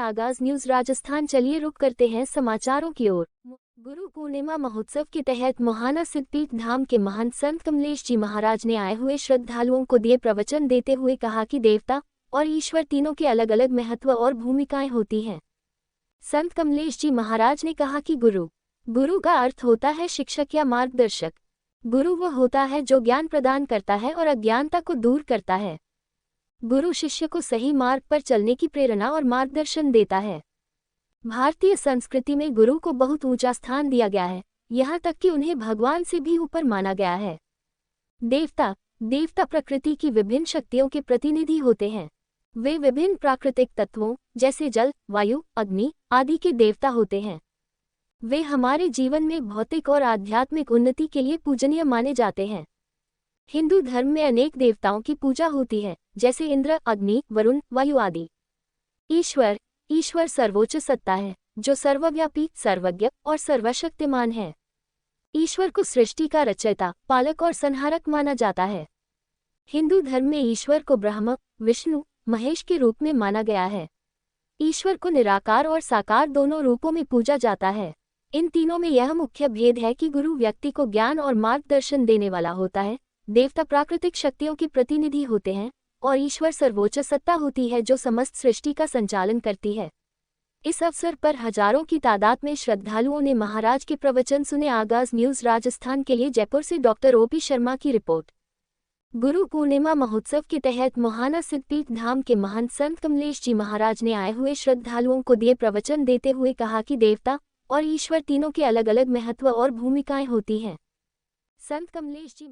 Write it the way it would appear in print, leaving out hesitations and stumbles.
आगाज न्यूज राजस्थान। चलिए रुक करते हैं समाचारों की ओर। गुरु पूर्णिमा महोत्सव के तहत मोहाना सिद्धपीठ धाम के महंत संत कमलेश जी महाराज ने आए हुए श्रद्धालुओं को दिए प्रवचन देते हुए कहा कि देवता और ईश्वर तीनों के अलग अलग महत्व और भूमिकाएं होती हैं। संत कमलेश जी महाराज ने कहा कि गुरु का अर्थ होता है शिक्षक या मार्गदर्शक। गुरु वह होता है जो ज्ञान प्रदान करता है और अज्ञानता को दूर करता है। गुरु शिष्य को सही मार्ग पर चलने की प्रेरणा और मार्गदर्शन देता है। भारतीय संस्कृति में गुरु को बहुत ऊंचा स्थान दिया गया है, यहाँ तक कि उन्हें भगवान से भी ऊपर माना गया है। देवता प्रकृति की विभिन्न शक्तियों के प्रतिनिधि होते हैं। वे विभिन्न प्राकृतिक तत्वों जैसे जल, वायु, अग्नि आदि के देवता होते हैं। वे हमारे जीवन में भौतिक और आध्यात्मिक उन्नति के लिए पूजनीय माने जाते हैं। हिंदू धर्म में अनेक देवताओं की पूजा होती है, जैसे इंद्र, अग्नि, वरुण, वायु आदि। ईश्वर सर्वोच्च सत्ता है, जो सर्वव्यापी, सर्वज्ञ और सर्वशक्तिमान है। ईश्वर को सृष्टि का रचयिता, पालक और संहारक माना जाता है। हिंदू धर्म में ईश्वर को ब्रह्म, विष्णु, महेश के रूप में माना गया है। ईश्वर को निराकार और साकार दोनों रूपों में पूजा जाता है। इन तीनों में यह मुख्य भेद है कि गुरु व्यक्ति को ज्ञान और मार्गदर्शन देने वाला होता है, देवता प्राकृतिक शक्तियों के प्रतिनिधि होते हैं और ईश्वर सर्वोच्च सत्ता होती है जो समस्त सृष्टि का संचालन करती है। इस अवसर पर हजारों की तादाद में श्रद्धालुओं ने महाराज के प्रवचन सुने। आगाज न्यूज राजस्थान के लिए जयपुर से डॉक्टर ओपी शर्मा की रिपोर्ट। गुरु पूर्णिमा महोत्सव के तहत मोहाना सिद्धपीठ धाम के महंत संत कमलेश जी महाराज ने आए हुए श्रद्धालुओं को दिए प्रवचन देते हुए कहा कि देवता और ईश्वर तीनों के अलग अलग महत्व और भूमिकाएं होती हैं। संत कमलेश जी